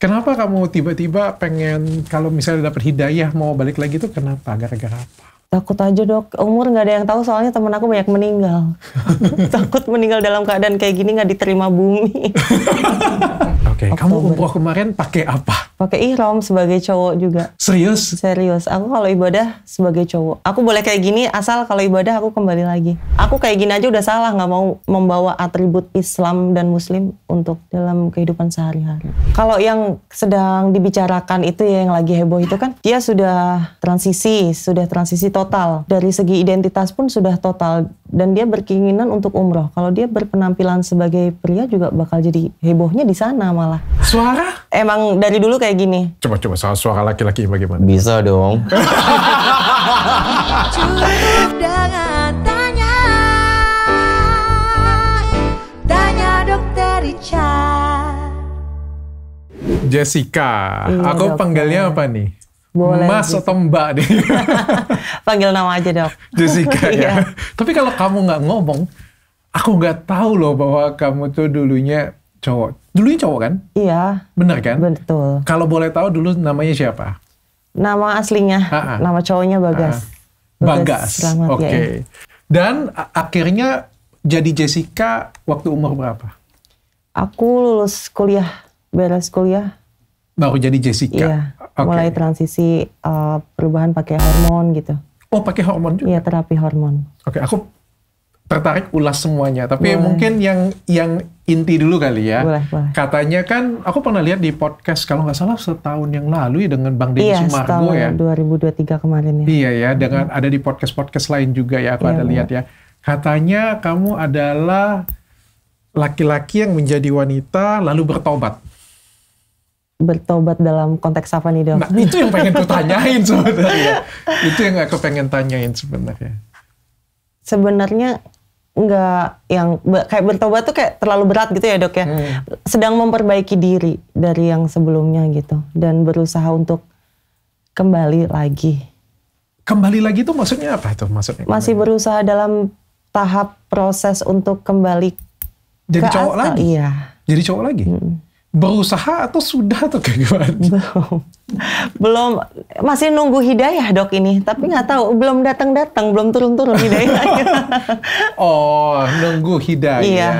Kenapa kamu tiba-tiba pengen kalau misalnya dapat hidayah mau balik lagi tuh kenapa? Gara-gara apa? Takut aja dok, umur nggak ada yang tahu soalnya temen aku banyak meninggal. Takut meninggal dalam keadaan kayak gini nggak diterima bumi. Oke, kamu umroh kemarin pakai apa? Pakai ihram sebagai cowok juga. Serius? Serius, aku kalau ibadah sebagai cowok. Aku boleh kayak gini asal kalau ibadah aku kembali lagi. Aku kayak gini aja udah salah, nggak mau membawa atribut Islam dan Muslim untuk dalam kehidupan sehari-hari. Kalau yang sedang dibicarakan itu ya yang lagi heboh itu kan, dia sudah transisi total. Dari segi identitas pun sudah total. Dan dia berkeinginan untuk umroh. Kalau dia berpenampilan sebagai pria juga bakal jadi hebohnya di sana malah. Suara? Emang dari dulu kayak gini. Coba suara laki-laki bagaimana? Bisa dong. Cukup dengan tanya dokter Richard. Jessica, Iya, aku dokter. panggilnya apa nih? Boleh, Mas atau Mbak nih? Panggil nama aja dok. Jessica Iya. ya. Tapi kalau kamu nggak ngomong, aku nggak tahu loh bahwa kamu tuh dulunya cowok. Dulunya cowok kan? Iya. Bener kan? Betul. Kalau boleh tahu dulu namanya siapa? Nama aslinya, nama cowoknya Bagas. Bagas. Selamat Oke. ya. Dan akhirnya jadi Jessica waktu umur berapa? Aku lulus kuliah, beres kuliah. Baru jadi Jessica. Iya. Oke. Mulai transisi perubahan pakai hormon gitu. Oh, pakai hormon juga? Iya, terapi hormon. Oke, aku tertarik ulas semuanya. Tapi Boleh. mungkin yang inti dulu kali ya. Boleh. Katanya kan, aku pernah lihat di podcast, kalau nggak salah setahun yang lalu ya dengan Bang Deddy Sumargo ya. Iya, 2023 kemarin ya. Iya ya, dengan ada di podcast-podcast lain juga ya, aku Iya, ada lihat ya. Katanya kamu adalah laki-laki yang menjadi wanita lalu bertobat. Bertobat dalam konteks apa nih dok? Nah, itu yang pengen ku tanyain sebenarnya. Itu yang aku pengen tanyain sebenarnya. Sebenarnya nggak yang kayak bertobat tuh kayak terlalu berat gitu ya dok ya. Sedang memperbaiki diri dari yang sebelumnya gitu dan berusaha untuk kembali lagi. Kembali lagi tuh maksudnya apa tuh maksudnya? Masih berusaha dalam tahap proses untuk kembali Jadi ke cowok asal. lagi? Iya. Jadi cowok lagi? Berusaha atau sudah atau kayak gimana? Belum, masih nunggu hidayah dok ini, tapi nggak tahu, belum datang, belum turun hidayahnya. Oh, nunggu hidayah. Iya.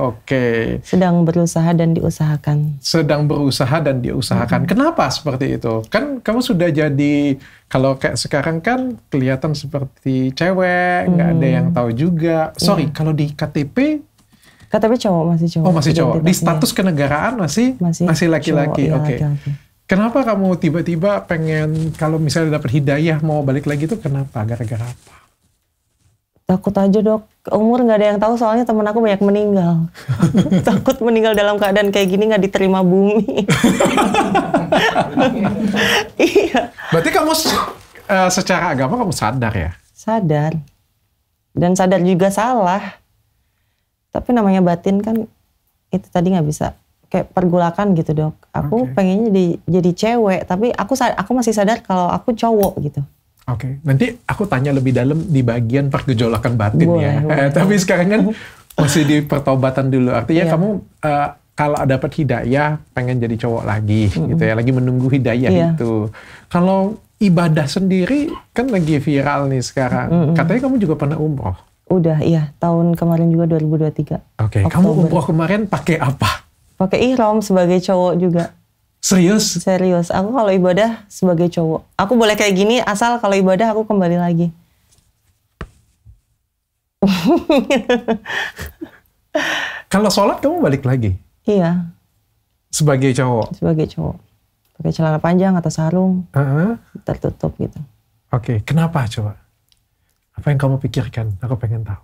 Oke. Sedang berusaha dan diusahakan. Sedang berusaha dan diusahakan. Kenapa seperti itu? Kan kamu sudah jadi, kalau kayak sekarang kan kelihatan seperti cewek, nggak ada yang tahu juga. Sorry, kalau di KTP KTP masih cowok. oh masih cowok. Di Identitasnya. status kenegaraan masih laki-laki. cowok, iya, Oke. laki-laki. Kenapa kamu tiba-tiba pengen kalau misalnya dapat hidayah mau balik lagi tuh kenapa? Gara-gara apa? Takut aja dok, umur nggak ada yang tahu soalnya temen aku banyak meninggal. Takut meninggal dalam keadaan kayak gini nggak diterima bumi. Iya. Berarti kamu secara agama kamu sadar ya? Sadar. Dan sadar juga salah. Tapi namanya batin kan itu tadi nggak bisa kayak pergulakan gitu dok. Aku pengennya jadi cewek, tapi aku masih sadar kalau aku cowok gitu. Oke, nanti aku tanya lebih dalam di bagian pergejolakan batin ya. Boleh. Tapi sekarang kan masih di pertobatan dulu. Artinya Iya. kamu kalau dapat hidayah pengen jadi cowok lagi gitu ya, lagi menunggu hidayah Iya. itu. Kalau ibadah sendiri kan lagi viral nih sekarang. Katanya kamu juga pernah umroh. Udah, iya. Tahun kemarin juga 2023. Oke, kamu umroh kemarin pakai apa? Pakai ihram sebagai cowok juga. Serius? Serius. Aku kalau ibadah sebagai cowok. Aku boleh kayak gini asal kalau ibadah aku kembali lagi. Kalau sholat kamu balik lagi? Iya, Sebagai cowok? sebagai cowok. Pakai celana panjang atau sarung, Heeh. tertutup gitu. Oke, kenapa coba? Apa yang kamu pikirkan? Aku pengen tahu.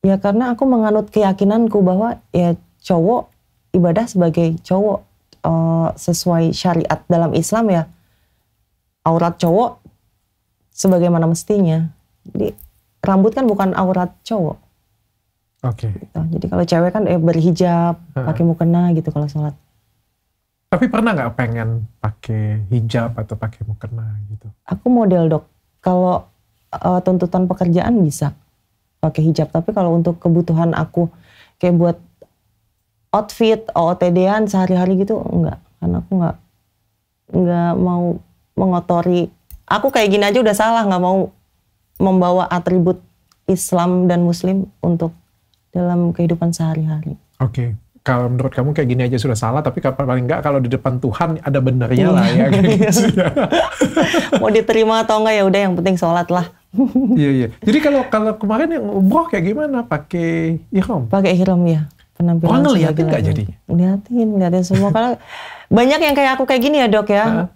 Ya karena aku menganut keyakinanku bahwa ya cowok ibadah sebagai cowok sesuai syariat dalam Islam ya. Aurat cowok sebagaimana mestinya. Jadi rambut kan bukan aurat cowok. Oke. Gitu. Jadi kalau cewek kan berhijab, pakai mukena gitu kalau sholat. Tapi pernah nggak pengen pakai hijab atau pakai mukena gitu? Aku model dok. Kalau tuntutan pekerjaan bisa pakai hijab, tapi kalau untuk kebutuhan aku kayak buat outfit, OOTD-an sehari-hari gitu enggak karena aku nggak mau mengotori. Aku kayak gini aja udah salah, nggak mau membawa atribut Islam dan Muslim untuk dalam kehidupan sehari-hari. Oke. Kalau menurut kamu kayak gini aja sudah salah, tapi paling enggak kalau di depan Tuhan ada benernya lah ya. Kayak gitu ya. Mau diterima atau enggak ya udah, yang penting sholat lah. Iya. Jadi kalau kemarin yang umroh kayak gimana? Pakai ihram? Pakai ihram ya. Penampilan orang ngeliatin nggak jadi? Ngeliatin semua. Karena banyak yang kayak aku kayak gini ya dok ya.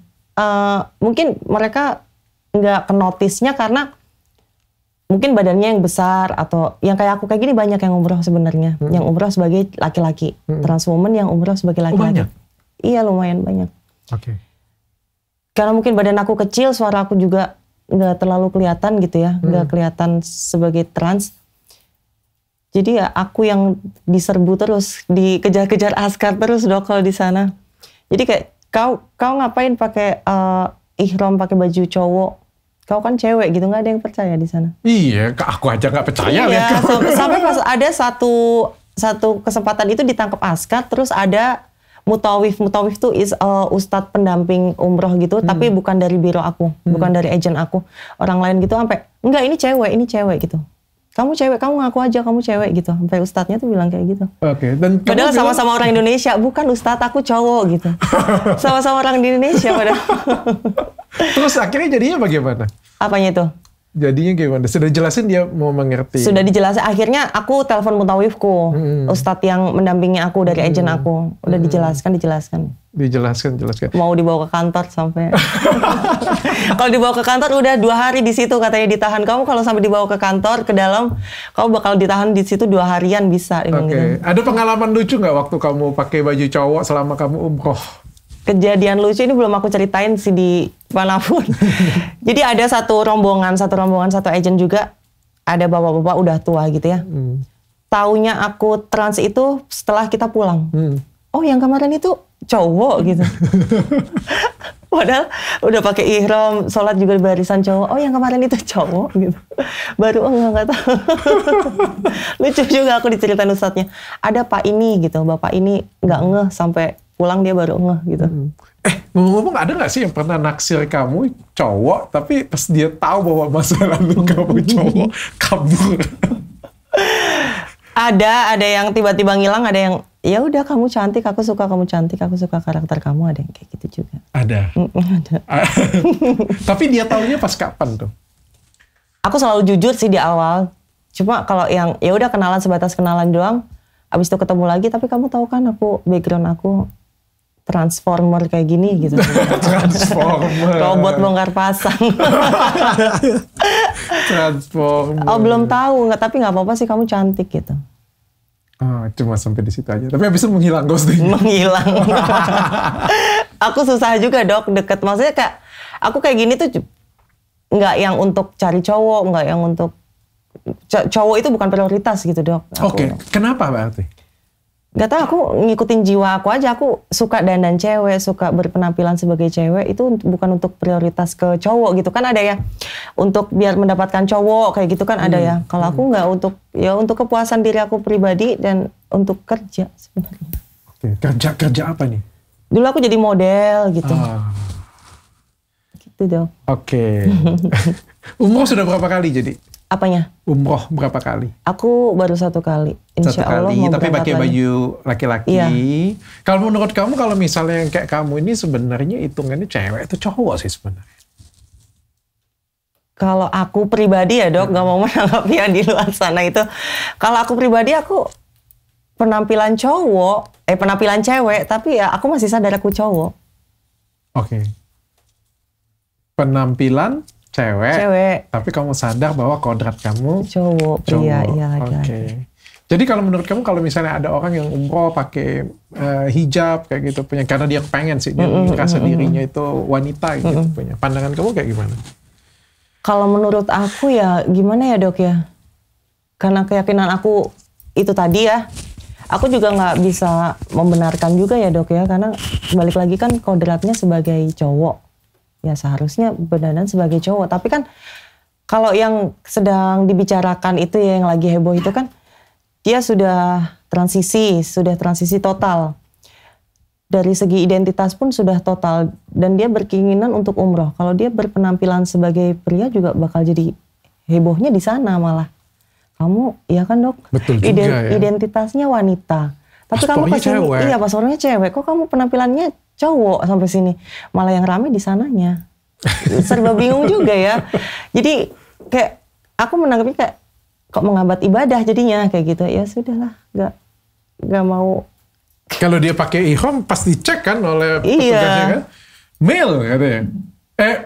Mungkin mereka nggak kenotisnya karena mungkin badannya yang besar, atau yang kayak aku kayak gini banyak yang umroh sebenarnya. Yang umroh sebagai laki-laki. Trans woman yang umroh sebagai laki-laki. Banyak? Iya lumayan banyak. Oke. Karena mungkin badan aku kecil, suara aku juga nggak terlalu kelihatan gitu ya. Nggak kelihatan sebagai trans. Jadi ya aku yang diserbu terus, dikejar-kejar askar terus dok kalau di sana. Jadi kayak kau ngapain pakai ihram, pakai baju cowok? Kau kan cewek gitu, nggak ada yang percaya di sana. Iya, aku aja nggak percaya. Iya, sampai pas ada satu kesempatan itu ditangkap askar, terus ada mutawif tuh ustadz pendamping umroh gitu, tapi bukan dari biro aku, bukan dari agen aku, orang lain gitu, sampai enggak ini cewek gitu. Kamu cewek, kamu ngaku aja kamu cewek gitu. Sampai ustadznya tuh bilang kayak gitu. Oke. Dan padahal sama-sama orang Indonesia, bukan ustadz aku cowok gitu. Sama-sama orang di Indonesia padahal. Terus akhirnya jadinya bagaimana? Apanya itu? Jadinya gimana? Sudah jelasin dia mau mengerti? Sudah dijelasin. Akhirnya aku telepon mutawifku, ustadz yang mendampingi aku dari agen aku. Udah dijelaskan. Dijelaskan. Mau dibawa ke kantor sampai. Kalau dibawa ke kantor udah 2 hari di situ katanya ditahan. Kamu kalau sampai dibawa ke kantor ke dalam, kamu bakal ditahan di situ 2 harian bisa. Oke. Gitu. Ada pengalaman lucu nggak waktu kamu pakai baju cowok selama kamu umroh? Kejadian lucu ini belum aku ceritain sih di manapun. Jadi ada satu rombongan, satu agen juga. Ada bapak-bapak udah tua gitu ya. Taunya aku trans itu setelah kita pulang. Oh yang kemarin itu cowok gitu. Padahal udah pakai ihram, sholat juga di barisan cowok. Oh yang kemarin itu cowok gitu. Baru enggak tahu. Lucu juga aku diceritain ustadznya. Ada pak ini gitu, bapak ini nggak ngeh sampai pulang dia baru ngeh gitu. Ngomong-ngomong ada nggak sih yang pernah naksir kamu cowok, tapi pas dia tahu bahwa masa lalu kamu cowok kabur? Ada yang tiba-tiba ngilang, ada yang ya udah kamu cantik, aku suka kamu cantik, aku suka karakter kamu, ada yang kayak gitu juga. Ada. Ada. Tapi dia taunya pas kapan tuh? Aku selalu jujur sih di awal. Cuma kalau yang ya udah kenalan sebatas kenalan doang, abis itu ketemu lagi, tapi kamu tahu kan aku background aku transformer kayak gini gitu. Transformer. Robot bongkar pasang. Transformer. Oh belum tahu, tapi nggak apa-apa sih kamu cantik gitu. Oh, cuma sampai di situ aja. Tapi habis itu menghilang ghosting. Menghilang. Aku susah juga dok deket. Maksudnya kayak aku kayak gini tuh nggak yang untuk cari cowok, nggak yang untuk cowok itu bukan prioritas gitu dok. Oke. Kenapa berarti? Gak tau, aku ngikutin jiwa aku aja. Aku suka dandan cewek, suka berpenampilan sebagai cewek. Itu bukan untuk prioritas ke cowok gitu kan, ada ya. Untuk biar mendapatkan cowok kayak gitu kan ada ya. Kalau aku nggak, untuk kepuasan diri aku pribadi dan untuk kerja sebenarnya. Oke. Kerja apa nih? Dulu aku jadi model gitu. Gitu dong. Oke. Umroh sudah berapa kali jadi? Apanya? Umroh berapa kali? Aku baru 1 kali. Insya Allah mau tapi pakai baju laki-laki. Iya. Kalau menurut kamu, kalau misalnya yang kayak kamu ini sebenarnya hitungannya cewek atau cowok sih sebenarnya? Kalau aku pribadi ya dok, nggak mau menanggapi yang di luar sana itu. Kalau aku pribadi, aku penampilan cewek, tapi ya aku masih sadar aku cowok. Oke. Penampilan cewek, tapi kamu sadar bahwa kodrat kamu cowok. Iya laki-laki. Oke. Jadi kalau menurut kamu, kalau misalnya ada orang yang umroh pakai hijab kayak gitu punya, karena dia pengen sih, dia merasa dirinya itu wanita gitu punya. Pandangan kamu kayak gimana? Kalau menurut aku ya gimana ya dok ya? Karena keyakinan aku itu tadi ya. Aku juga nggak bisa membenarkan juga ya dok ya, karena balik lagi kan kodratnya sebagai cowok. Ya seharusnya berdandan sebagai cowok. Tapi kan kalau yang sedang dibicarakan itu ya, yang lagi heboh itu kan dia sudah transisi total. dari segi identitas pun sudah total dan dia berkeinginan untuk umroh. Kalau dia berpenampilan sebagai pria juga bakal jadi hebohnya di sana malah. Kamu, iya kan dok? Betul juga ya. Identitasnya wanita. Tapi kamu Paspornya kesini, cewek. iya paspornya cewek. Kok kamu penampilannya cowok sampai sini? Malah yang rame di sananya. Serba bingung juga ya. Jadi kayak aku menanggapi kayak kok menghambat ibadah jadinya kayak gitu. Ya sudahlah, nggak mau. Kalau dia pakai ihram pasti cek kan oleh Iya. petugasnya kan. Male katanya.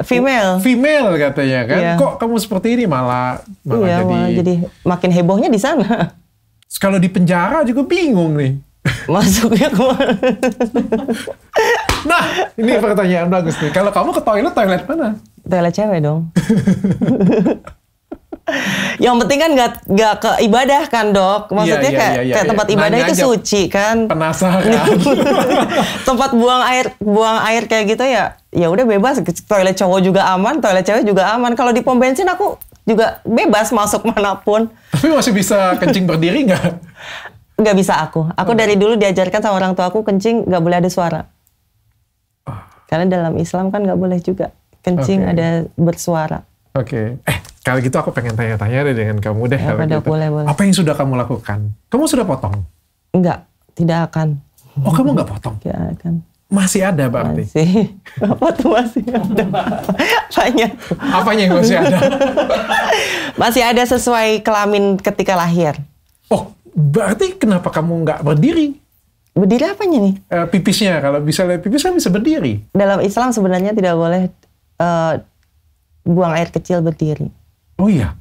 Female katanya kan. Iya. Kok kamu seperti ini malah Iya, malah jadi makin hebohnya di sana. Kalau di penjara juga bingung nih. Masuknya kemana? Nah, ini pertanyaan bagus nih. Kalau kamu ke toilet mana? Toilet cewek dong. Yang penting kan nggak ke ibadah kan dok. Maksudnya Iya, kayak tempat ibadah Nanya itu aja. suci kan. Penasaran. Tempat buang air kayak gitu ya. Ya udah bebas. Toilet cowok juga aman, toilet cewek juga aman. Kalau di pom bensin aku juga bebas masuk manapun. Tapi masih bisa kencing berdiri nggak? Nggak bisa aku. Aku dari dulu diajarkan sama orang tua aku kencing nggak boleh ada suara. Karena dalam Islam kan nggak boleh juga kencing Oke. ada bersuara. Oke. Kalau gitu aku pengen tanya-tanya deh dengan kamu deh. Ya, Kalau pada gitu. boleh. Apa yang sudah kamu lakukan? Kamu sudah potong? Enggak, tidak akan. Oh, kamu nggak potong? Tidak akan. Masih ada berarti? Masih. Apa tuh masih ada? Apanya? Apanya yang masih ada? Masih ada sesuai kelamin ketika lahir. Oh, berarti kenapa kamu nggak berdiri? Berdiri apanya nih? Pipisnya, kalau bisa lihat pipis kan bisa berdiri. Dalam Islam sebenarnya tidak boleh buang air kecil berdiri. Oh iya?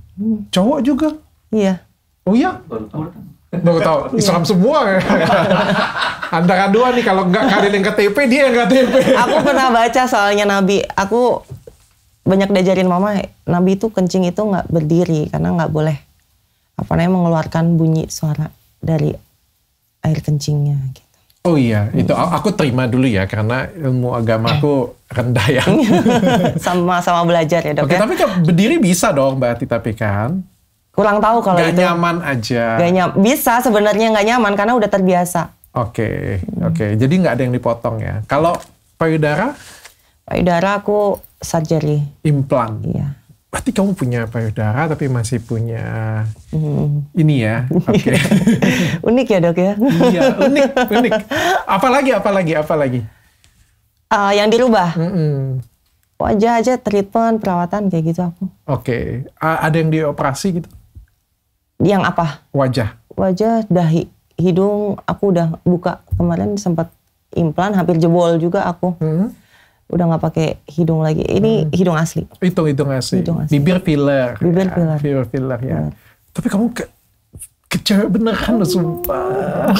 Cowok juga? Iya. Oh iya? Baru tahu. Islam semua ya. Antara dua nih, kalau nggak kalian yang KTP, dia yang KTP. Aku pernah baca soalnya Nabi. Aku banyak diajarin mama, Nabi itu kencing itu nggak berdiri karena nggak boleh mengeluarkan bunyi suara dari air kencingnya. Gitu. Oh iya, itu aku terima dulu ya karena ilmu agamaku rendah ya. Sama-sama belajar ya dok Oke, ya. tapi berdiri bisa dong berarti tapi kan? Kurang tahu kalau Gak itu. nyaman aja. Gak nyaman. Bisa sebenarnya nggak nyaman karena udah terbiasa. Oke. Jadi nggak ada yang dipotong ya. Kalau payudara, Payudara aku surgery. implan. Iya. Berarti kamu punya payudara tapi masih punya ini ya. Oke. Unik ya dok ya. Iya, unik. Apalagi? Yang dirubah. Mm-mm. Wajah aja, treatment, perawatan kayak gitu aku. Oke. Ada yang dioperasi gitu? Yang apa? Wajah. Wajah, dahi, hidung aku udah buka. Kemarin sempat implan, hampir jebol juga aku. Udah nggak pakai hidung lagi. Ini hidung asli. Hitung asli. Hidung asli. Bibir filler. Bibir Ya, filler. Bibir filler ya. Tapi kamu ke cewek beneran, sumpah.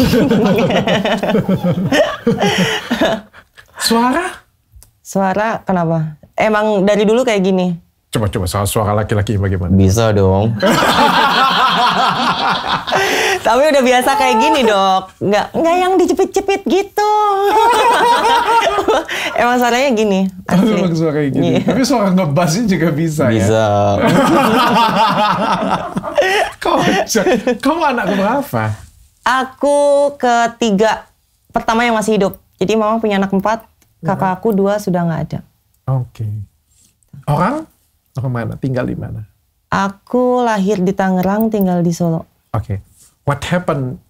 Suara kenapa? Emang dari dulu kayak gini. Coba suara laki-laki bagaimana? Bisa dong. Tapi udah biasa kayak gini dok. Nggak yang dicepit-cepit gitu. Emang suaranya gini. Asli. Memang suara kayak gini. Iya. Tapi suara ngebasnya juga bisa ya. Bisa. Kocak. Kamu anak berapa? Aku ketiga. Pertama yang masih hidup. Jadi mama punya anak 4. Kakak aku 2 sudah nggak ada. Oke. Orang mana? Tinggal di mana? Aku lahir di Tangerang, tinggal di Solo. Oke. What happened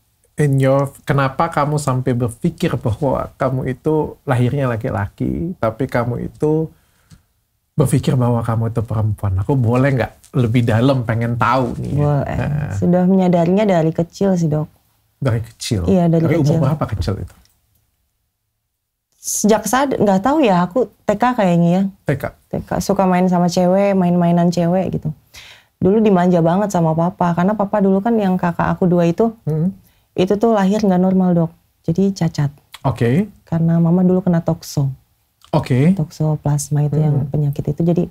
kenapa kamu sampai berpikir bahwa kamu itu lahirnya laki-laki, tapi kamu itu berpikir bahwa kamu itu perempuan? Aku boleh nggak lebih dalam, pengen tahu nih. Boleh. Nah, Sudah menyadarinya dari kecil sih dok. dari kecil? Iya, dari kecil. Umur berapa kecil itu? Sejak saat nggak tahu ya, aku TK kayaknya ya. TK suka main sama cewek, main-mainan cewek gitu. Dulu dimanja banget sama papa, karena papa dulu kan yang kakak aku 2 itu tuh lahir nggak normal dok, jadi cacat. Oke. Karena mama dulu kena tokso, Oke. toksoplasma itu yang penyakit itu, jadi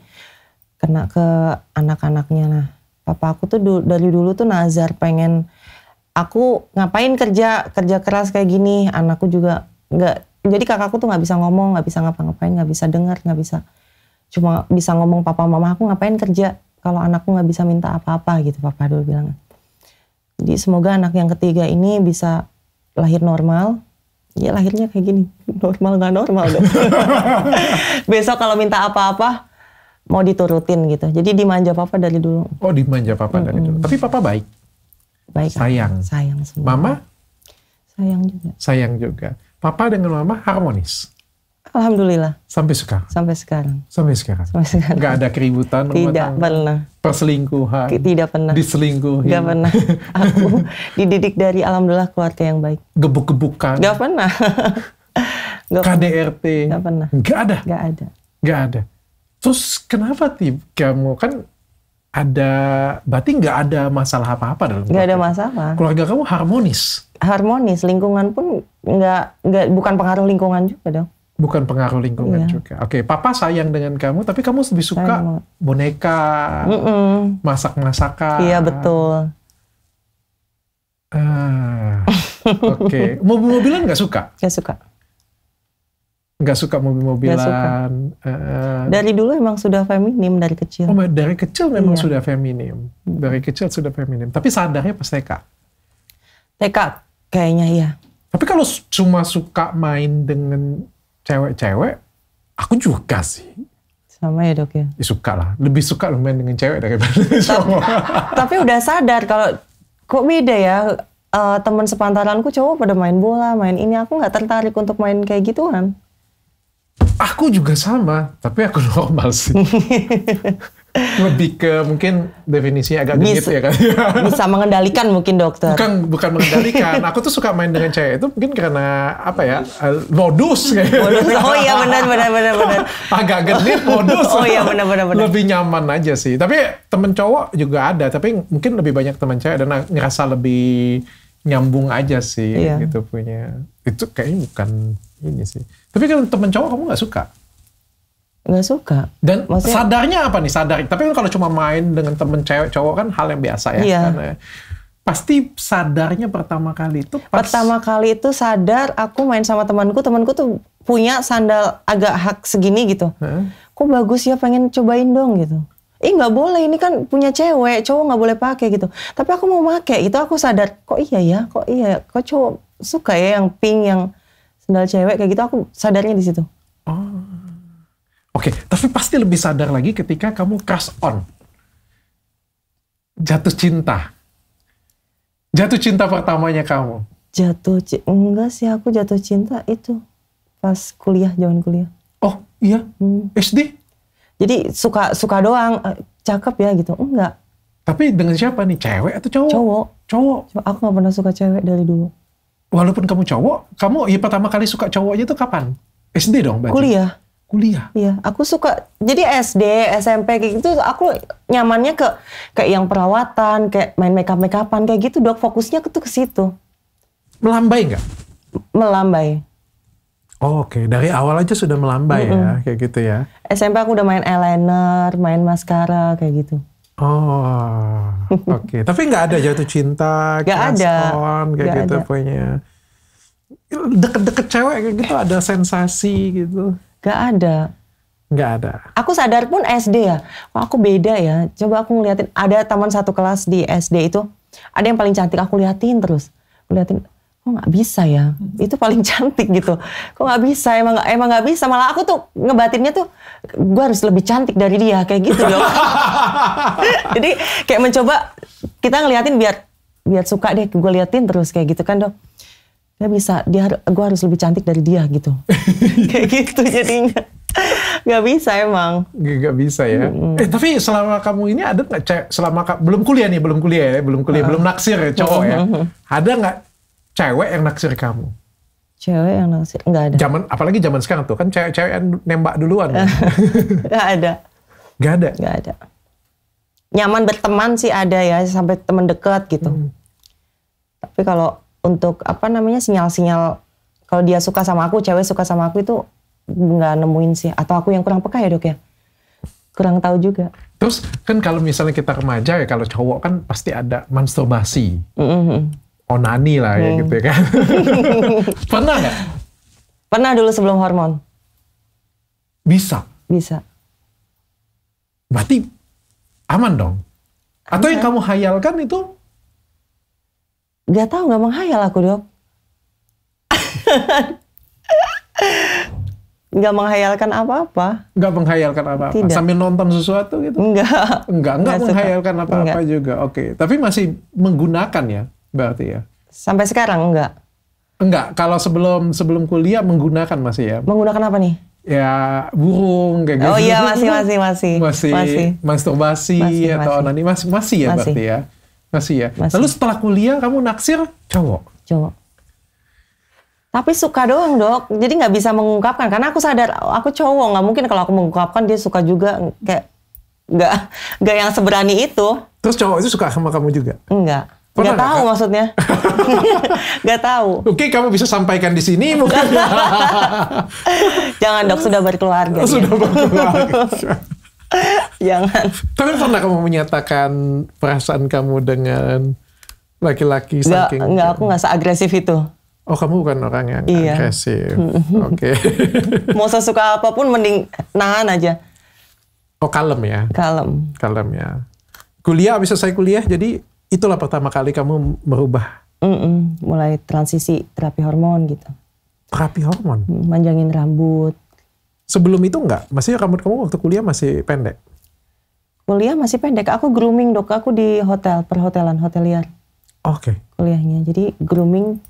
kena ke anak-anaknya. Nah, papa aku tuh dari dulu tuh nazar pengen aku ngapain kerja keras kayak gini, anakku juga nggak. Jadi kakakku tuh nggak bisa ngomong, nggak bisa ngapa-ngapain, nggak bisa dengar, nggak bisa, cuma bisa ngomong papa mama, aku ngapain kerja kalau anakku nggak bisa minta apa-apa gitu, papa dulu bilang. Jadi semoga anak yang ketiga ini bisa lahir normal, Ya lahirnya kayak gini, normal nggak normal dong. Besok kalau minta apa-apa mau diturutin gitu. Jadi dimanja papa dari dulu. Oh, dimanja papa dari dulu. Tapi papa baik. Baik. Sayang. Sayang semua. Mama? Sayang juga. Sayang juga. Papa dengan mama harmonis. Alhamdulillah. Sampai sekarang. Sampai sekarang. Sampai sekarang. Sampai sekarang. Nggak ada keributan. Tidak pernah. Perselingkuhan. Tidak pernah. Diselingkuhin. Nggak pernah. Aku dididik dari alhamdulillah keluarga yang baik. Gebuk-gebukan. Nggak pernah. Nggak KDRT. Nggak pernah. Nggak ada. Nggak ada. Nggak ada. Terus kenapa kamu kan ada, berarti nggak ada masalah apa-apa dalam Nggak ada keluarga? masalah. Keluarga kamu harmonis. Harmonis, lingkungan pun bukan pengaruh lingkungan juga dong. Bukan pengaruh lingkungan Iya. juga. Oke, papa sayang dengan kamu, tapi kamu lebih suka Sayang. boneka, masak-masakan. Iya betul. Oke. Mobil-mobilan nggak suka? Nggak suka. Nggak suka mobil-mobilan. Nggak suka. Dari dulu emang sudah feminim dari kecil. Oh, dari kecil memang Iya. sudah feminim. Dari kecil sudah feminim. Tapi sadarnya pas TK. TK kayaknya iya. Tapi kalau cuma suka main dengan cewek-cewek, aku juga sih. Sama ya dok ya. Ya, suka lah. Lebih suka main dengan cewek daripada cowok. Tapi udah sadar kalau kok beda ya. Teman sepantaranku cowok pada main bola, main ini. Aku nggak tertarik untuk main kayak gituan. Aku juga sama, tapi aku normal sih. Lebih ke mungkin definisinya agak genit ya kan. Bisa mengendalikan mungkin dokter. Bukan mengendalikan. Aku tuh suka main dengan cewek itu mungkin karena apa ya? Modus kayak. Oh iya benar. Agak genit modus. Oh iya benar. Lebih nyaman aja sih. Tapi temen cowok juga ada, tapi mungkin lebih banyak temen cewek dan ngerasa lebih nyambung aja sih gitu punya. Itu kayaknya bukan ini sih. Tapi kalau temen cowok kamu nggak suka? Nggak suka. Dan maksudnya, sadarnya apa nih? Sadar. Tapi kan kalau cuma main dengan temen cewek cowok kan hal yang biasa ya. Iya. Karena pasti sadarnya pertama kali itu pas... Pertama kali itu sadar aku main sama temanku tuh punya sandal agak hak segini gitu. Kok bagus ya, pengen cobain dong gitu. Nggak boleh, ini kan punya cewek, cowok nggak boleh pakai gitu. Tapi aku mau pakai gitu, aku sadar, kok cowok suka ya yang pink, yang sandal cewek kayak gitu, aku sadarnya di situ. Oke, tapi pasti lebih sadar lagi ketika kamu crush on. Jatuh cinta. Jatuh cinta pertamanya kamu. Enggak sih, aku jatuh cinta itu pas kuliah, zaman kuliah. Oh iya, SD? Jadi suka doang, cakep ya gitu, enggak. Tapi dengan siapa nih, cewek atau cowok? Cowok. Aku gak pernah suka cewek dari dulu. Walaupun kamu cowok, kamu pertama kali suka cowoknya itu kapan? SD dong berarti? Kuliah? Iya, aku suka, jadi SD, SMP kayak gitu, aku nyamannya kayak yang perawatan, kayak main make-up-an kayak gitu dok, fokusnya tuh ke situ. Melambai nggak? Melambai. Oh, oke. Dari awal aja sudah melambai ya, kayak gitu ya. SMP aku udah main eyeliner, main maskara, kayak gitu. Oh, oke. Tapi nggak ada jatuh cinta, crush on, kayak gitu punya. Deket-deket cewek kayak gitu ada sensasi gitu. Gak ada. Nggak ada. Aku sadar pun SD ya, kok aku beda ya. Coba aku ngeliatin, ada teman satu kelas di SD itu, ada yang paling cantik, aku liatin terus. Aku liatin, kok nggak bisa ya? Itu paling cantik gitu. Kok nggak bisa? Emang nggak bisa. Malah aku tuh ngebatinnya tuh, gue harus lebih cantik dari dia, kayak gitu dong. Jadi kayak mencoba, kita ngeliatin biar suka deh, gue liatin terus kayak gitu kan dok. Gak bisa, gue harus lebih cantik dari dia gitu. Kayak gitu jadinya. Gak bisa emang. Gak bisa ya. Tapi selama kamu ini ada nggak belum kuliah, belum naksir ya, cowok ya. Ada nggak cewek yang naksir kamu? Cewek yang naksir? Nggak ada. Apalagi zaman sekarang tuh kan cewek yang nembak duluan. Gak ada. Gak ada? Gak ada. Nyaman berteman sih ada ya, sampai teman dekat gitu. Tapi kalau untuk sinyal-sinyal kalau dia suka sama aku, cewek suka sama aku itu nggak nemuin sih. Atau aku yang kurang peka ya dok ya? Kurang tahu juga. Terus kan kalau misalnya kita remaja ya, kalau cowok kan pasti ada masturbasi. Onani lah ya gitu ya kan. Pernah nggak? Pernah dulu sebelum hormon. Bisa? Bisa. Berarti aman dong? Atau yang kamu hayalkan itu? Gak tahu, gak menghayal aku dok. Nggak menghayalkan apa-apa. Nggak menghayalkan apa-apa. Tidak. Sambil nonton sesuatu gitu? Enggak. Enggak Nggak suka. menghayalkan apa-apa Enggak. juga. Oke. Tapi masih menggunakan ya, berarti ya? Sampai sekarang enggak. Enggak. Kalau sebelum kuliah menggunakan masih ya? Menggunakan apa nih? Ya burung kayak gitu. Oh iya, masih. Masih masturbasi atau masih. onani masih ya Masih. berarti ya? Masih ya. Masih. Lalu setelah kuliah kamu naksir cowok? Cowok. Tapi suka doang, Dok. Jadi nggak bisa mengungkapkan karena aku sadar aku cowok, nggak mungkin kalau aku mengungkapkan dia suka juga, kayak nggak yang seberani itu. Terus cowok itu suka sama kamu juga? Enggak. Pernah Nggak tahu nggak, Kak? maksudnya. Nggak tahu. Oke, kamu bisa sampaikan di sini mungkin. Jangan, Dok, sudah berkeluarga. dia. Sudah berkeluarga. Jangan. Tapi pernah kamu menyatakan perasaan kamu dengan laki-laki saking? Enggak, aku nggak seagresif itu. Oh, kamu bukan orang yang Iya. agresif. Oke. Mau sesuka apapun mending nahan aja. Oh, kalem ya. Kalem. Kalem ya. Kuliah, habis selesai kuliah, jadi itulah pertama kali kamu merubah Mulai transisi terapi hormon gitu. terapi hormon. Manjangin rambut. Sebelum itu enggak? Maksudnya kamu waktu kuliah masih pendek? Kuliah masih pendek. Aku grooming, Dok. Aku di hotel, perhotelan, hotelier Oke. kuliahnya. Jadi grooming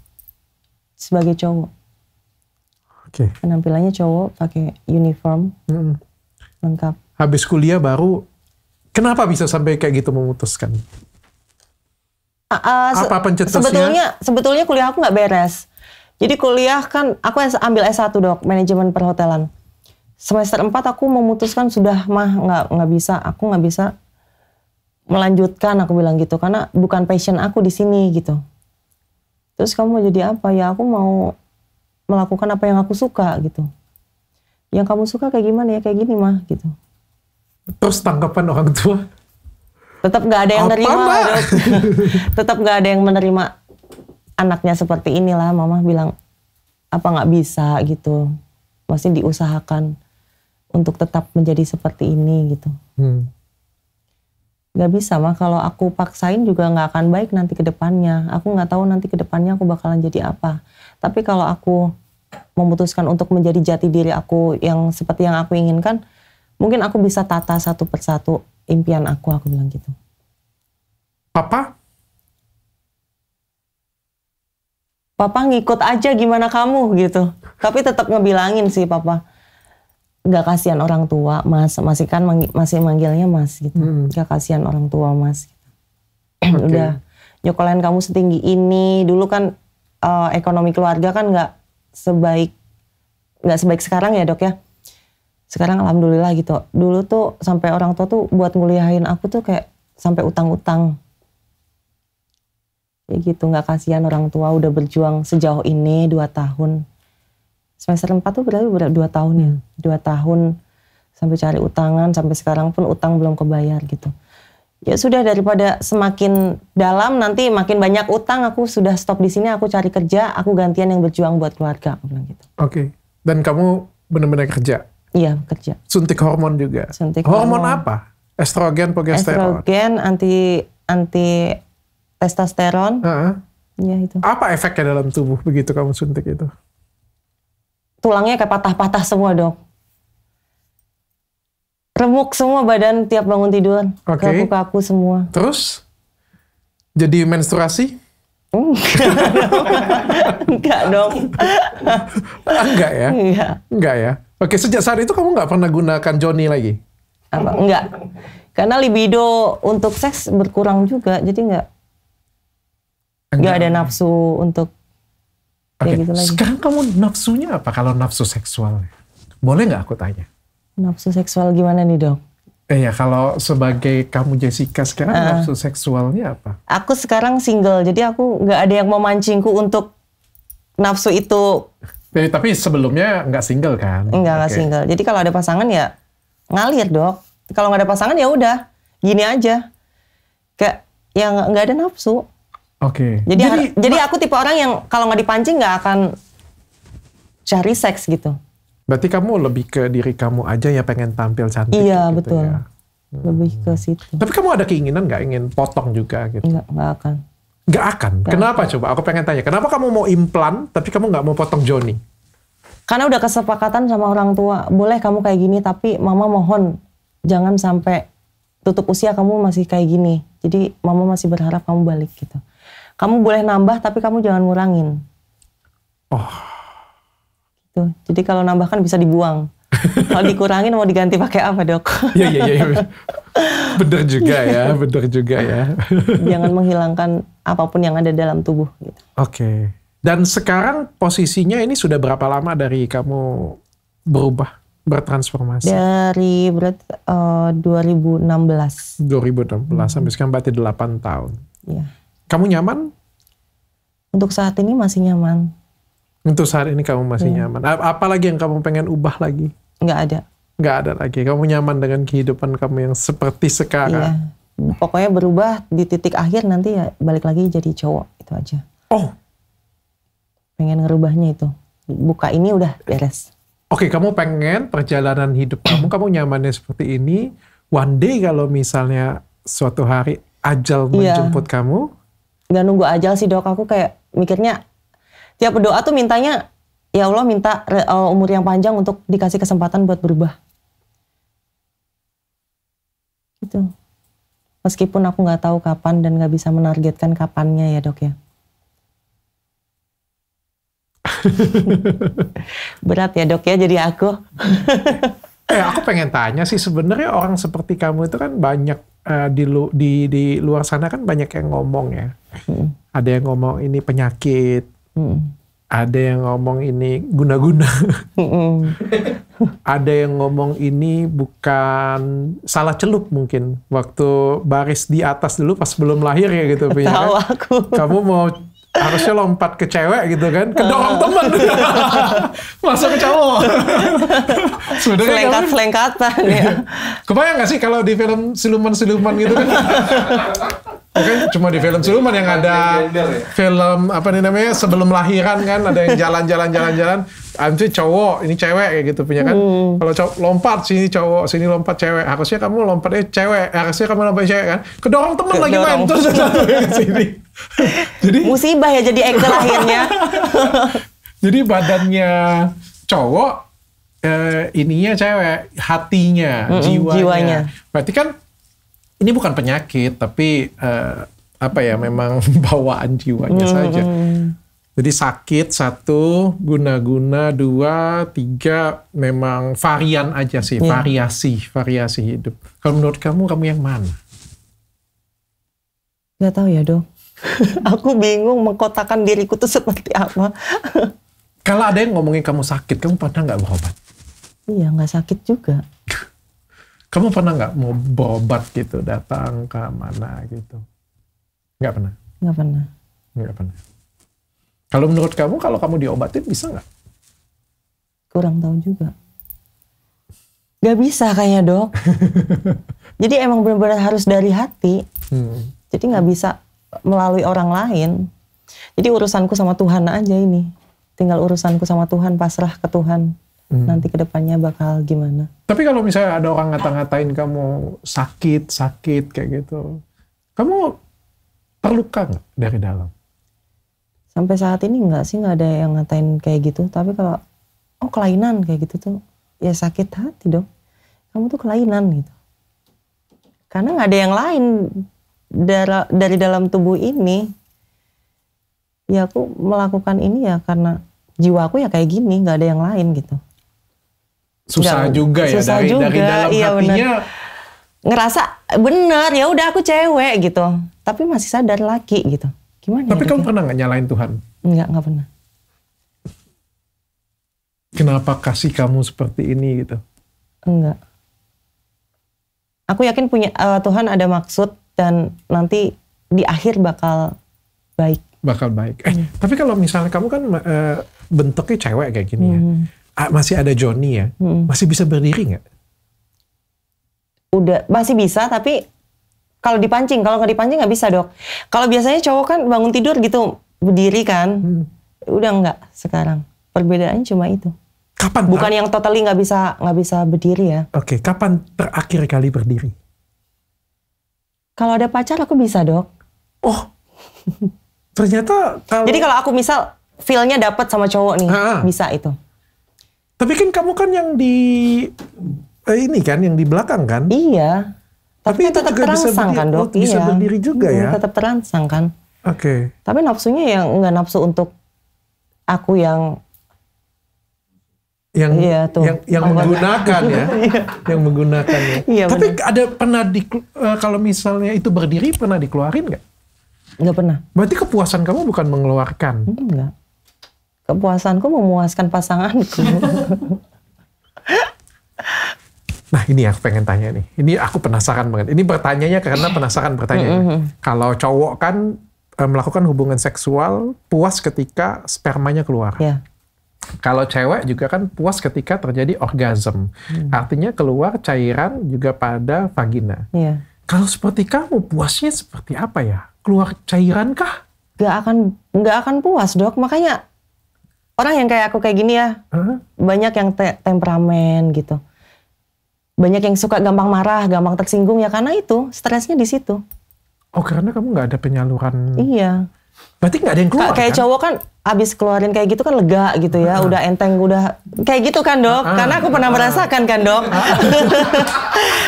sebagai cowok. Oke. Penampilannya cowok, pakai uniform Mm. lengkap. Habis kuliah baru, kenapa bisa sampai kayak gitu memutuskan? Apa pencetusnya? Sebetulnya kuliah aku nggak beres. Jadi kuliah kan, aku ambil S1, Dok, manajemen perhotelan. Semester 4 aku memutuskan sudah nggak bisa, aku nggak bisa melanjutkan, aku bilang gitu, karena bukan passion aku di sini gitu. Terus kamu mau jadi apa? Ya aku mau melakukan apa yang aku suka gitu. Yang kamu suka kayak gimana ya? Kayak gini mah gitu. Terus tanggapan orang tua? Tetap nggak ada yang Apa, nerima, Mbak? Dok. Tetap nggak ada yang menerima anaknya seperti inilah. Mama bilang apa nggak bisa gitu. Masih diusahakan untuk tetap menjadi seperti ini gitu. Nggak bisa mah, kalau aku paksain juga nggak akan baik nanti ke depannya. Aku nggak tahu nanti ke depannya aku bakalan jadi apa. Tapi kalau aku memutuskan untuk menjadi jati diri aku yang seperti yang aku inginkan, mungkin aku bisa tata satu persatu impian aku bilang gitu. Papa? Papa ngikut aja gimana kamu gitu. Tapi tetap ngebilangin sih Papa. Gak kasihan orang tua, Mas. Masih manggilnya Mas gitu. Gak kasihan orang tua, Mas. Udah nyokolin kamu setinggi ini. Dulu kan ekonomi keluarga kan gak sebaik sekarang ya, Dok ya. Sekarang alhamdulillah gitu. Dulu tuh sampai orang tua tuh buat nguliahin aku tuh kayak sampai utang-utang. Ya gitu, gak kasihan orang tua udah berjuang sejauh ini 2 tahun. Semester 4 tuh berarti 2 tahun ya. 2 tahun sampai cari utangan, sampai sekarang pun utang belum kebayar gitu. Ya sudah, daripada semakin dalam nanti makin banyak utang, aku sudah stop di sini, aku cari kerja, aku gantian yang berjuang buat keluarga, aku bilang gitu. Oke. Dan kamu benar-benar kerja? Iya, kerja. Suntik hormon juga? Suntik hormon hormon. apa? Estrogen, progesteron? Estrogen, anti testosteron. Ya itu. Apa efeknya dalam tubuh begitu kamu suntik itu? Tulangnya kayak patah-patah semua, Dok. Remuk semua badan tiap bangun tidur. Oke. Kaku-kaku semua. Terus? Jadi menstruasi? Enggak dong. Enggak ya? Enggak. Enggak ya? Oke, sejak saat itu kamu nggak pernah gunakan Johnny lagi? Apa? Enggak. Karena libido untuk seks berkurang juga. Jadi enggak ada nafsu untuk Oke, kayak gitu lagi. sekarang kamu nafsunya apa kalau nafsu seksual? Boleh nggak aku tanya? Nafsu seksual gimana nih, Dok? Ya, kalau sebagai kamu Jessica sekarang nafsu seksualnya apa? Aku sekarang single, jadi aku nggak ada yang mau mancingku untuk nafsu itu. Tapi sebelumnya nggak single kan? Nggak Oke. single. Jadi kalau ada pasangan ya ngalir, Dok. Kalau nggak ada pasangan ya udah gini aja. Kayak yang nggak ada nafsu. Oke. Jadi aku tipe orang yang kalau nggak dipancing nggak akan cari seks gitu. Berarti kamu lebih ke diri kamu aja ya pengen tampil cantik. Iya, gitu betul. ya. Lebih ke situ. Tapi kamu ada keinginan nggak ingin potong juga gitu? Nggak akan. Nggak akan. Kenapa coba? Aku pengen tanya. Kenapa kamu mau implan tapi kamu nggak mau potong Joni? Karena udah kesepakatan sama orang tua, boleh kamu kayak gini, tapi mama mohon jangan sampai tutup usia kamu masih kayak gini. Jadi mama masih berharap kamu balik gitu. Kamu boleh nambah tapi kamu jangan ngurangin. Oh. Gitu. Jadi kalau nambah kan bisa dibuang. Kalau dikurangin mau diganti pakai apa, Dok? Iya. Bener juga ya. Jangan menghilangkan apapun yang ada dalam tubuh gitu. Oke. Dan sekarang posisinya ini sudah berapa lama dari kamu bertransformasi? Dari 2016. 2016 sampai sekarang berarti 8 tahun. Iya. Kamu nyaman? Untuk saat ini masih nyaman. Untuk saat ini kamu masih nyaman. Apa lagi yang kamu pengen ubah lagi? Nggak ada. Nggak ada lagi. Kamu nyaman dengan kehidupan kamu yang seperti sekarang? Iya. Pokoknya berubah di titik akhir nanti ya balik lagi jadi cowok. Itu aja. Oh. Pengen ngerubahnya itu. Buka ini udah beres. Oke, kamu pengen perjalanan hidup kamu nyamannya seperti ini. One day kalau misalnya suatu hari ajal menjemput kamu. Nggak nunggu ajal sih, Dok. Aku kayak mikirnya tiap berdoa tuh mintanya, ya Allah minta umur yang panjang untuk dikasih kesempatan buat berubah. Gitu. Meskipun aku nggak tahu kapan dan nggak bisa menargetkan kapannya ya, Dok ya. Berat ya, Dok ya jadi aku. Aku pengen tanya sih, sebenarnya orang seperti kamu itu kan banyak di luar sana kan banyak yang ngomong ya. Ada yang ngomong ini penyakit. Ada yang ngomong ini guna-guna. Ada yang ngomong ini bukan salah celup mungkin. Waktu baris di atas dulu pas belum lahir ya gitu. Tahu aku. Kamu mau harusnya lompat ke cewek gitu kan. Kedorong temen. Masuk ke cowok. Selengkat-selengkatan ya. Kebayang gak sih kalau di film siluman-siluman gitu kan? Oke, cuma di film siluman yang ada film apa nih namanya sebelum lahiran kan ada yang jalan-jalan. Itu cowok, ini cewek kayak gitu punya kan. Kalau cowok lompat sini cowok, sini lompat cewek. Harusnya kamu lompatnya cewek, harusnya kamu lompat cewek kan. Kedorong temen lagi main terus satu ke sini. Jadi musibah ya jadi ekkel akhirnya. Jadi badannya cowok, ininya cewek, hatinya, jiwanya. Berarti kan ini bukan penyakit, tapi apa ya, memang bawaan jiwanya saja. Jadi sakit 1, guna-guna 2, 3, memang varian aja sih, variasi hidup. Kalau menurut kamu yang mana? Gak tahu ya, Dok. Aku bingung mengkotakan diriku tuh seperti apa. Kalau ada yang ngomongin kamu sakit, kamu pernah nggak berobat? Iya, nggak sakit juga. Kamu pernah nggak mau berobat gitu, datang ke mana gitu? Nggak pernah? Nggak pernah. Nggak pernah. Kalau menurut kamu, kalau kamu diobatin bisa nggak? Kurang tahu juga. Nggak bisa kayaknya, Dok. Jadi emang benar-benar harus dari hati. Jadi nggak bisa melalui orang lain. Jadi urusanku sama Tuhan aja ini. Tinggal urusanku sama Tuhan, pasrah ke Tuhan. Nanti kedepannya bakal gimana. Tapi kalau misalnya ada orang ngata-ngatain kamu sakit kayak gitu, kamu terluka nggak dari dalam? Sampai saat ini nggak ada yang ngatain kayak gitu. Tapi kalau kelainan kayak gitu tuh ya sakit hati, Dok. Kamu tuh kelainan gitu. Karena nggak ada yang lain dari dalam tubuh ini. Ya aku melakukan ini ya karena jiwaku ya kayak gini, nggak ada yang lain gitu. Susah juga ya dari dalam iya, hatinya. Bener. Ngerasa bener ya udah aku cewek gitu, tapi masih sadar laki gitu. Gimana? Tapi kamu pernah nggak nyalain Tuhan? Nggak pernah. Kenapa kasih kamu seperti ini gitu? Enggak. Aku yakin Tuhan ada maksud dan nanti di akhir bakal baik. Bakal baik. Tapi kalau misalnya kamu kan bentuknya cewek kayak gini ya. Masih ada Joni ya, masih bisa berdiri nggak? Udah, masih bisa, tapi kalau dipancing, kalau nggak dipancing nggak bisa, Dok. Kalau biasanya cowok kan bangun tidur gitu, berdiri kan, udah nggak sekarang. Perbedaannya cuma itu. Kapan? Bukan yang totally nggak bisa berdiri ya. Oke, kapan terakhir kali berdiri? Kalau ada pacar aku bisa, Dok. Oh, Ternyata Jadi kalau aku misal feel-nya dapat sama cowok nih, bisa itu. Tapi kan kamu kan yang di ini kan, yang di belakang kan? Iya. Tapi itu tetap juga terangsang kan dok? Bisa berdiri juga ya? Tetap terangsang kan. Oke. Tapi nafsunya yang nggak nafsu untuk aku yang menggunakan ya, yang menggunakan ya. Iya, tapi ada pernah kalau misalnya itu berdiri pernah dikeluarin nggak? Nggak pernah. Berarti kepuasan kamu bukan mengeluarkan? Enggak. Kepuasanku memuaskan pasanganku. Nah ini aku pengen tanya nih. Ini aku penasaran banget. Ini bertanyanya karena penasaran bertanya. Kalau cowok kan melakukan hubungan seksual puas ketika spermanya keluar. Yeah. Kalau cewek juga kan puas ketika terjadi orgasm. Artinya keluar cairan juga pada vagina. Yeah. Kalau seperti kamu puasnya seperti apa ya? Keluar cairan kah? Nggak akan puas dok. Makanya orang yang kayak aku kayak gini ya, banyak yang temperamen gitu. Banyak yang suka gampang marah, gampang tersinggung ya karena itu stresnya di situ. Oh karena kamu nggak ada penyaluran. Iya. Berarti nggak ada yang keluar kayak kan? cowok kan abis keluarin kayak gitu kan lega gitu ya, udah enteng, udah kayak gitu kan dok. Karena aku pernah merasakan kan dok.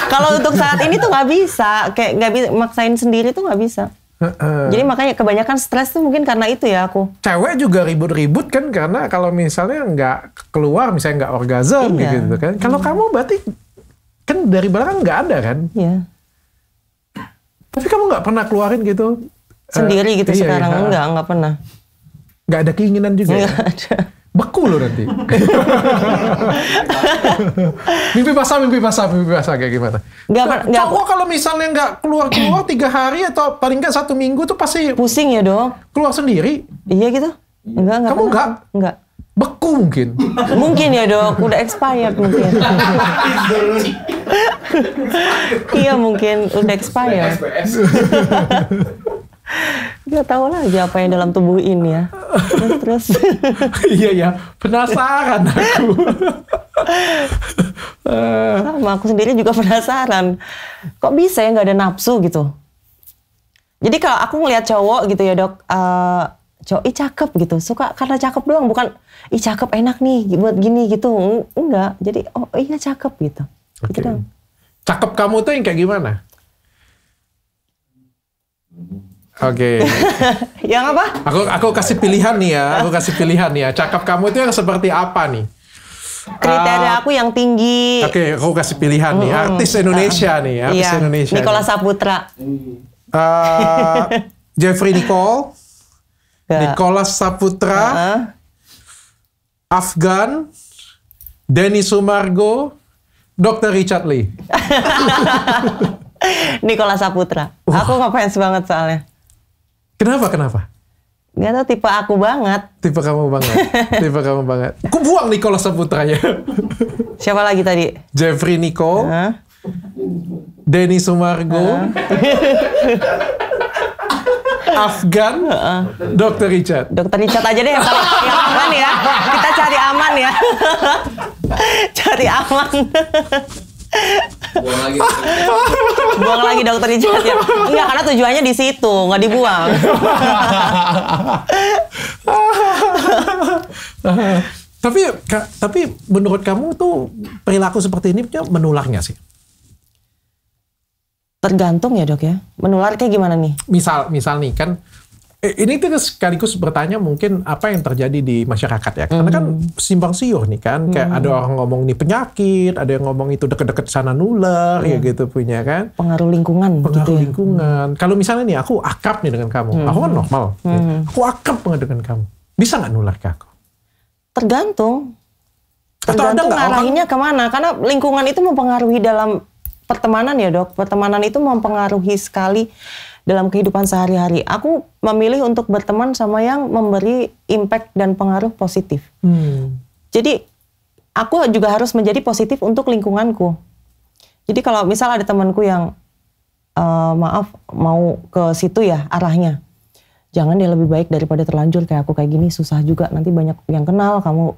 Kalau untuk saat ini tuh nggak bisa, kayak nggak bisa maksain sendiri tuh nggak bisa. Jadi makanya kebanyakan stres tuh mungkin karena itu ya aku. Cewek juga ribut-ribut kan karena kalau misalnya nggak keluar, misalnya nggak orgasm gitu kan. Kalau kamu berarti kan dari belakang nggak ada kan? Iya. Tapi kamu nggak pernah keluarin gitu? Sendiri gitu iya, sekarang? Iya. Nggak pernah. Nggak ada keinginan juga? Nggak ada. Beku loh nanti. mimpi basah kayak gimana? Cowok kalau misalnya nggak keluar 3 hari atau paling nggak 1 minggu tuh pasti pusing ya dok. Keluar sendiri? Iya gitu. Enggak. Kamu pernah. Enggak. Beku mungkin? Mungkin ya dok, udah expired mungkin. Iya mungkin udah expired. Gak tahu lagi apa yang dalam tubuh ini ya. Terus. Iya ya, penasaran aku. Sama aku sendiri juga penasaran. Kok bisa ya nggak ada nafsu gitu? Jadi kalau aku ngelihat cowok gitu ya dok, cowok cakep gitu, suka karena cakep doang, bukan cakep enak nih buat gini gitu, enggak. Jadi iya cakep gitu. Okay. Gitu dong. Cakep kamu tuh yang kayak gimana? Oke. Yang apa? Aku kasih pilihan nih ya. Cakep kamu itu yang seperti apa nih? Kriteria aku yang tinggi. Oke, aku kasih pilihan nih. Artis Indonesia nih, artis Indonesia. Nicholas Saputra. Jeffrey Nicole. Nicholas Saputra. Afgan. Denny Sumargo. Dr. Richard Lee. Nicholas Saputra. Aku ngefans banget soalnya. Kenapa? Gak tau, tipe aku banget. Tipe kamu banget. Aku buang Nicholas Saputranya. Siapa lagi tadi? Jeffrey Nicole. Denny Sumargo. Afgan. Dr. Richard. Dr. Richard aja deh yang aman ya. Kita cari aman ya. Cari aman. Buang lagi Dr. Richard ya. Enggak, karena tujuannya di situ, nggak dibuang. Tapi menurut kamu tuh perilaku seperti ini menular nggak sih? Tergantung ya dok ya. Menular kayak gimana nih? Misal nih kan, ini tuh sekaligus bertanya mungkin apa yang terjadi di masyarakat ya. Karena kan simpang siur nih kan. Kayak ada orang ngomong ini penyakit, ada yang ngomong itu deket-deket sana nular, ya gitu punya kan. Pengaruh lingkungan. Pengaruh lingkungan. Kalau misalnya nih aku akrab nih dengan kamu. Aku kan normal. Aku akrab banget dengan kamu. Bisa nggak nular ke aku? Tergantung. Atau ada nggak ngarahinnya kemana? Karena lingkungan itu mempengaruhi dalam pertemanan ya dok. Pertemanan itu mempengaruhi sekali dalam kehidupan sehari-hari. Aku memilih untuk berteman sama yang memberi impact dan pengaruh positif. Jadi aku juga harus menjadi positif untuk lingkunganku. Jadi kalau misal ada temanku yang maaf mau ke situ ya arahnya, jangan dia lebih baik daripada terlanjur kayak aku kayak gini, susah juga nanti banyak yang kenal kamu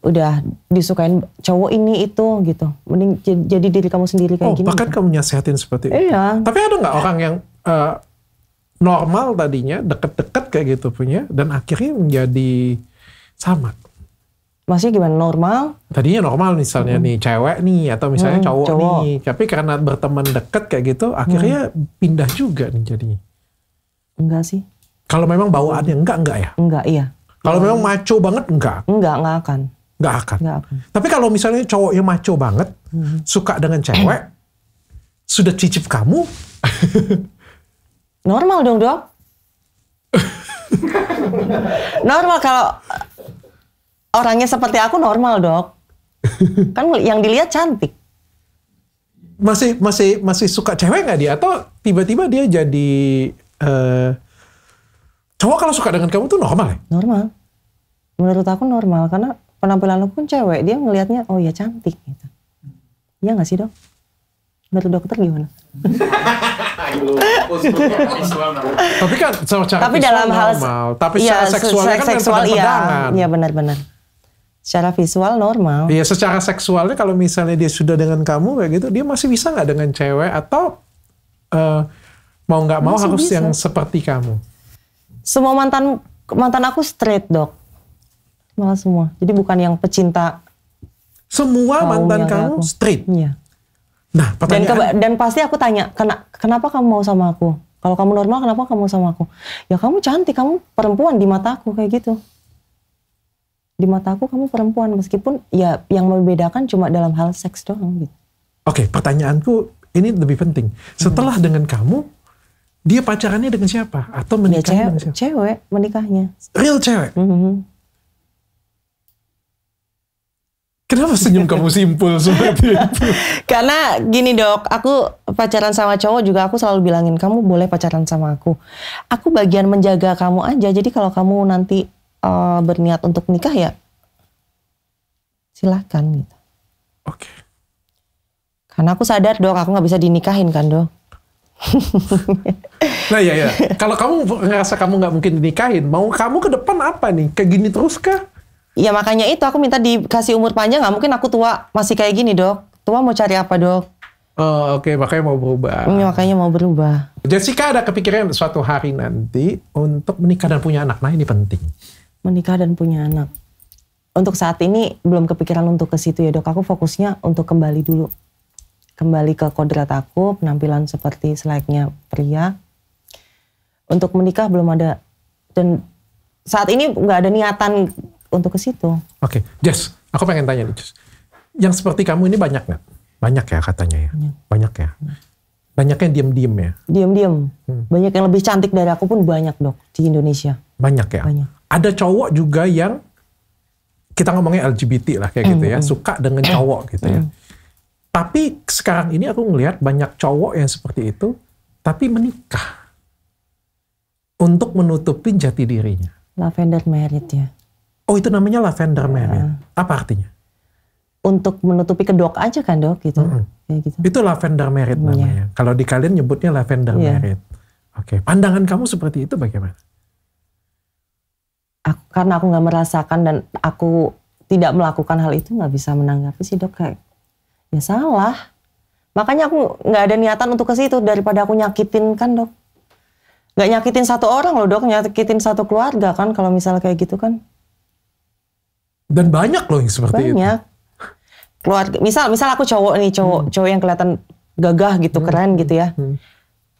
udah disukain cowok ini itu gitu. Mending jadi diri kamu sendiri kayak gini. Bahkan gitu. kamu nasihatin seperti itu. Iya. Tapi ada nggak orang yang normal tadinya, deket-deket kayak gitu punya, dan akhirnya menjadi sama. Maksudnya gimana, normal? Tadinya normal misalnya nih cewek nih, atau misalnya cowok nih. Tapi karena berteman deket kayak gitu, akhirnya pindah juga nih jadinya. Enggak sih. Kalau memang bawaannya enggak ya? Enggak, iya. Kalau memang maco banget enggak? Enggak akan. Enggak akan. Enggak akan. Tapi kalau misalnya cowoknya maco banget, suka dengan cewek, sudah cicip kamu, normal dong, Dok. Normal kalau orangnya seperti aku, normal, Dok. Kan yang dilihat cantik. masih suka cewek nggak dia? Atau tiba-tiba dia jadi cowok kalau suka dengan kamu tuh normal ya? Normal. Menurut aku normal, karena penampilan aku pun cewek, dia ngelihatnya, oh ya cantik gitu. Iya nggak sih, Dok? Menurut dokter gimana? Tapi kan secara dalam hal normal. Tapi secara seksualnya kan pedang-pedangan. Iya benar-benar. Secara visual normal. Iya, secara seksualnya kalau misalnya dia sudah dengan kamu kayak gitu, dia masih bisa nggak dengan cewek, atau mau nggak mau Masih harus bisa. yang seperti kamu? Semua mantan aku straight, Dok. Malah semua. Jadi bukan yang pecinta. Semua mantan yang kayak kamu aku. straight. Iya. Nah, pertanyaan. Dan pasti aku tanya, kenapa kamu mau sama aku? Kalau kamu normal, kenapa kamu mau sama aku? Ya kamu cantik, kamu perempuan di mataku, kayak gitu. Di mataku kamu perempuan, meskipun ya yang membedakan cuma dalam hal seks doang gitu. Oke, pertanyaanku ini lebih penting. Setelah dengan kamu, dia pacarannya dengan siapa? Atau Ya menikahnya dengan siapa? cewek menikahnya. Real cewek? Mhm. Kenapa senyum kamu simpul seperti itu? Karena gini, Dok, aku pacaran sama cowok juga aku selalu bilangin, kamu boleh pacaran sama aku. Aku bagian menjaga kamu aja, jadi kalau kamu nanti berniat untuk nikah ya silakan gitu. Oke. Karena aku sadar, Dok, aku nggak bisa dinikahin kan, Dok. Nah ya. Kalau kamu ngerasa kamu nggak mungkin dinikahin, mau kamu ke depan apa nih? Kayak gini terus kah? Ya makanya itu aku minta dikasih umur panjang, nggak mungkin aku tua masih kayak gini, Dok. Tua mau cari apa, Dok? Oh, oke, makanya mau berubah. Ya, makanya mau berubah. Jessica ada kepikiran suatu hari nanti untuk menikah dan punya anak. Nah, ini penting. Menikah dan punya anak. Untuk saat ini belum kepikiran untuk ke situ ya, Dok. Aku fokusnya untuk kembali dulu. Kembali ke kodrat aku, penampilan seperti selayaknya pria. Untuk menikah belum ada. Dan saat ini nggak ada niatan untuk ke situ. Oke, Jess, aku pengen tanya nih, Jess. Yang seperti kamu ini banyak nggak? Banyak ya katanya ya? Banyak ya? Banyak yang diem-diem ya? Diam-diam. Banyak yang lebih cantik dari aku pun banyak, Dok, di Indonesia. Banyak ya? Banyak. Ada cowok juga yang, kita ngomongnya LGBT lah kayak gitu ya, suka dengan cowok gitu ya. Tapi sekarang ini aku ngelihat banyak cowok yang seperti itu, tapi menikah. Untuk menutupi jati dirinya. Lavender merit ya. Oh, itu namanya lavender merit. Apa artinya? Untuk menutupi kedok aja kan, Dok, gitu. Kayak gitu. Itu lavender merit namanya. Kalau di kalian nyebutnya lavender merit. Oke. Pandangan kamu seperti itu bagaimana? Karena aku nggak merasakan dan aku tidak melakukan hal itu, nggak bisa menanggapi sih, Dok. Kayak ya salah. Makanya aku nggak ada niatan untuk ke situ daripada aku nyakitin kan, Dok. Nggak nyakitin satu orang loh, Dok, nyakitin satu keluarga kan kalau misalnya kayak gitu kan. Dan banyak loh yang seperti itu. Banyak. Keluarga, misal aku cowok nih, cowok yang kelihatan gagah gitu, keren gitu ya.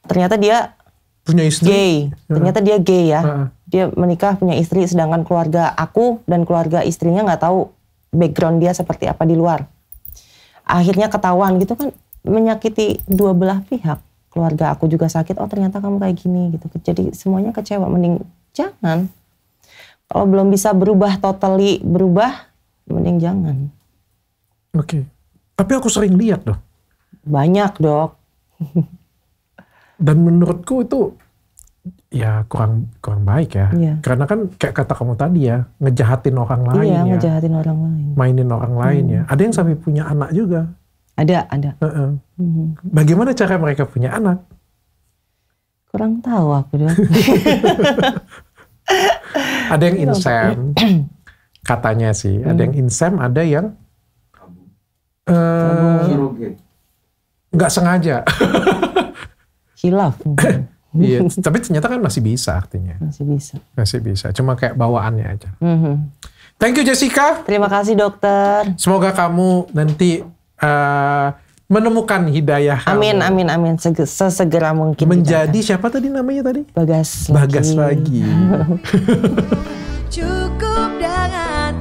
Ternyata dia Punya istri. gay. Ternyata dia gay ya. Heeh. Dia menikah punya istri, sedangkan keluarga aku dan keluarga istrinya nggak tahu background dia seperti apa di luar. Akhirnya ketahuan gitu kan, menyakiti dua belah pihak. Keluarga aku juga sakit, oh ternyata kamu kayak gini gitu. Jadi semuanya kecewa, mending jangan. Kalau belum bisa berubah, totally berubah, mending jangan. Oke. Tapi aku sering lihat loh. Banyak, Dok. Dan menurutku itu ya kurang baik ya. Iya. Karena kan kayak kata kamu tadi ya, ngejahatin orang lain Iya, ya. ngejahatin orang lain. Mainin orang lain ya. Ada yang sampai punya anak juga. Ada. Heeh. Bagaimana cara mereka punya anak? Kurang tahu aku, Dok. Ada yang insem, katanya sih. Ada yang insem, ada yang nggak sengaja. Hilaf mungkin. Iya, tapi ternyata kan masih bisa artinya. Masih bisa. Masih bisa, cuma kayak bawaannya aja. Thank you Jessica. Terima kasih dokter. Semoga kamu nanti menemukan hidayah Amin, kamu. amin, amin. Sesegera mungkin. Menjadi siapa tadi namanya tadi? Bagas Bagas lagi. Cukup dengan